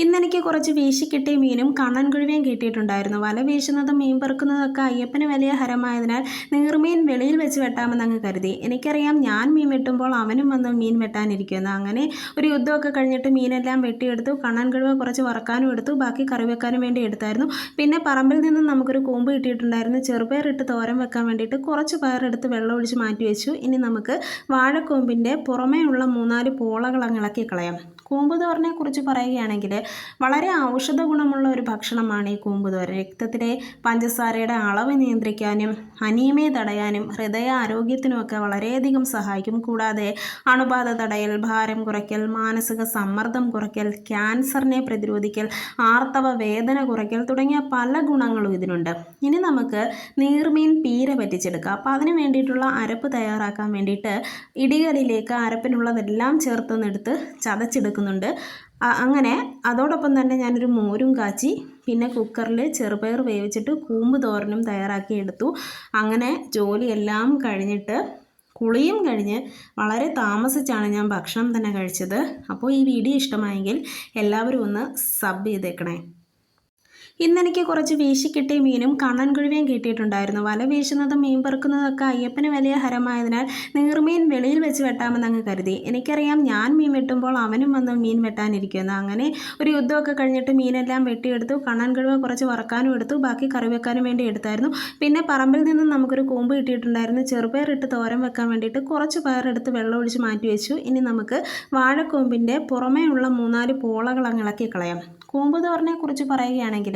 ഇന്നെനിക്ക് കുറച്ച് വീശി കിട്ടിയ മീനും കണ്ണൻ കുഴുവയും കിട്ടിയിട്ടുണ്ടായിരുന്നു. വല വീശുന്നതും മീൻ പെറുക്കുന്നതൊക്കെ അയ്യപ്പന് വലിയ ഹരമായതിനാൽ നീർമീൻ വെളിയിൽ വെച്ച് വെട്ടാമെന്നങ്ങ് കരുതി. എനിക്കറിയാം ഞാൻ മീൻ വെട്ടുമ്പോൾ അവനും വന്ന് മീൻ വെട്ടാനിരിക്കുമെന്ന്. അങ്ങനെ ഒരു യുദ്ധമൊക്കെ കഴിഞ്ഞിട്ട് മീനെല്ലാം വെട്ടിയെടുത്തു. കണ്ണൻ കുഴുവ കുറച്ച് വറക്കാനും എടുത്തു, ബാക്കി കറി വെക്കാനും വേണ്ടി എടുത്തായിരുന്നു. പിന്നെ പറമ്പിൽ നിന്നും നമുക്കൊരു കൂമ്പ് കിട്ടിയിട്ടുണ്ടായിരുന്നു. ചെറുപയറിട്ട് തോരൻ വെക്കാൻ വേണ്ടിയിട്ട് കുറച്ച് പയറെടുത്ത് വെള്ളം ഒഴിച്ച് മാറ്റി വെച്ചു. ഇനി നമുക്ക് വാഴക്കൂമ്പിൻ്റെ പുറമേ ഉള്ള 3-4 പോളകൾ അങ്ങ് ഇളക്കി കളയാം. കൂമ്പ് തോരനെ കുറിച്ച് പറയുകയാണെങ്കിൽ വളരെ ഔഷധ ഗുണമുള്ള ഒരു ഭക്ഷണമാണ് ഈ കൂമ്പ് തോരൻ. രക്തത്തിലെ പഞ്ചസാരയുടെ അളവ് നിയന്ത്രിക്കാനും അനീമിയ തടയാനും ഹൃദയ ആരോഗ്യത്തിനുമൊക്കെ വളരെയധികം സഹായിക്കും. കൂടാതെ അണുബാധ തടയൽ, ഭാരം കുറയ്ക്കൽ, മാനസിക സമ്മർദ്ദം കുറയ്ക്കൽ, ക്യാൻസറിനെ പ്രതിരോധിക്കൽ, ആർത്തവ വേദന കുറയ്ക്കൽ തുടങ്ങിയ പല ഗുണങ്ങളും ഇതിനുണ്ട്. ഇനി നമുക്ക് നീർമീൻ പീര പറ്റിച്ചെടുക്കാം. അപ്പോൾ അതിന് വേണ്ടിയിട്ടുള്ള അരപ്പ് തയ്യാറാക്കാൻ വേണ്ടിയിട്ട് ഇടികല്ലിലേക്ക് അരപ്പിനുള്ളതെല്ലാം ചേർത്തൊന്നെടുത്ത് ചതച്ചെടുക്കുന്നുണ്ട്. അങ്ങനെ അതോടൊപ്പം തന്നെ ഞാനൊരു മോരും കാച്ചി പിന്നെ കുക്കറിൽ ചെറുപയർ വേവിച്ചിട്ട് കൂമ്പ് തോരനും തയ്യാറാക്കി എടുത്തു. അങ്ങനെ ജോലിയെല്ലാം കഴിഞ്ഞിട്ട് കുളിയും കഴിഞ്ഞ് വളരെ താമസിച്ചാണ് ഞാൻ ഭക്ഷണം തന്നെ കഴിച്ചത്. അപ്പോൾ ഈ വീഡിയോ ഇഷ്ടമായെങ്കിൽ എല്ലാവരും ഒന്ന് സബ് ചെയ്തേക്കണേ. ഇന്നെനിക്ക് കുറച്ച് വീശി കിട്ടിയ മീനും കണ്ണൻ കുഴുവയും കിട്ടിയിട്ടുണ്ടായിരുന്നു. വല വീശുന്നതും മീൻ പെറുക്കുന്നതൊക്കെ അയ്യപ്പന് വലിയ ഹരമായതിനാൽ നീർമീൻ വെളിയിൽ വെച്ച് വെട്ടാമെന്നങ്ങ് കരുതി. എനിക്കറിയാം ഞാൻ മീൻ വെട്ടുമ്പോൾ അവനും വന്ന് മീൻ വെട്ടാനിരിക്കുമെന്ന്. അങ്ങനെ ഒരു യുദ്ധമൊക്കെ കഴിഞ്ഞിട്ട് മീനെല്ലാം വെട്ടിയെടുത്തു. കണ്ണൻ കുഴുവ കുറച്ച് വറക്കാനും എടുത്തു, ബാക്കി കറി വെക്കാനും വേണ്ടി എടുത്തായിരുന്നു. പിന്നെ പറമ്പിൽ നിന്നും നമുക്കൊരു കൂമ്പ് കിട്ടിയിട്ടുണ്ടായിരുന്നു. ചെറുപയറിട്ട് തോരൻ വെക്കാൻ വേണ്ടിയിട്ട് കുറച്ച് പയറെടുത്ത് വെള്ളം ഒഴിച്ച് മാറ്റി വെച്ചു. ഇനി നമുക്ക് വാഴക്കൂമ്പിൻ്റെ പുറമേ ഉള്ള 3-4 പോളകൾ അങ്ങ് ഇളക്കി കളയാം. കൂമ്പ് തോരനെ കുറിച്ച് പറയുകയാണെങ്കിൽ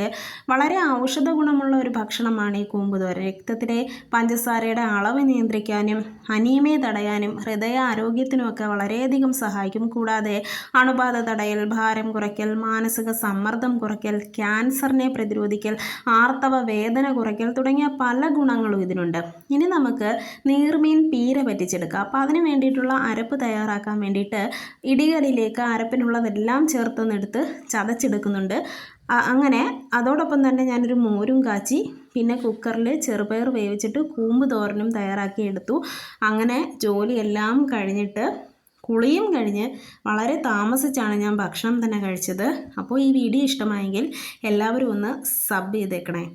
വളരെ ഔഷധ ഗുണമുള്ള ഒരു ഭക്ഷണമാണ് ഈ കൂമ്പ് തോരൻ. രക്തത്തിലെ പഞ്ചസാരയുടെ അളവ് നിയന്ത്രിക്കാനും അനീമിയ തടയാനും ഹൃദയ ആരോഗ്യത്തിനുമൊക്കെ വളരെയധികം സഹായിക്കും. കൂടാതെ അണുബാധ തടയൽ, ഭാരം കുറയ്ക്കൽ, മാനസിക സമ്മർദ്ദം കുറയ്ക്കൽ, ക്യാൻസറിനെ പ്രതിരോധിക്കൽ, ആർത്തവ വേദന കുറയ്ക്കൽ തുടങ്ങിയ പല ഗുണങ്ങളും ഇതിനുണ്ട്. ഇനി നമുക്ക് നീർമീൻ പീര പറ്റിച്ചെടുക്കാം. അപ്പോൾ അതിന് വേണ്ടിയിട്ടുള്ള അരപ്പ് തയ്യാറാക്കാൻ വേണ്ടിയിട്ട് ഇടികല്ലിലേക്ക് അരപ്പിനുള്ളതെല്ലാം ചേർത്തൊന്നെടുത്ത് ചതച്ചെടുക്കുന്നുണ്ട്. അങ്ങനെ അതോടൊപ്പം തന്നെ ഞാനൊരു മോരും കാച്ചി പിന്നെ കുക്കറിൽ ചെറുപയർ വേവിച്ചിട്ട് കൂമ്പ് തോരനും തയ്യാറാക്കി എടുത്തു. അങ്ങനെ ജോലിയെല്ലാം കഴിഞ്ഞിട്ട് കുളിയും കഴിഞ്ഞ് വളരെ താമസിച്ചാണ് ഞാൻ ഭക്ഷണം തന്നെ കഴിച്ചത്. അപ്പോൾ ഈ വീഡിയോ ഇഷ്ടമായെങ്കിൽ എല്ലാവരും ഒന്ന് സബ് ചെയ്തേക്കണേ.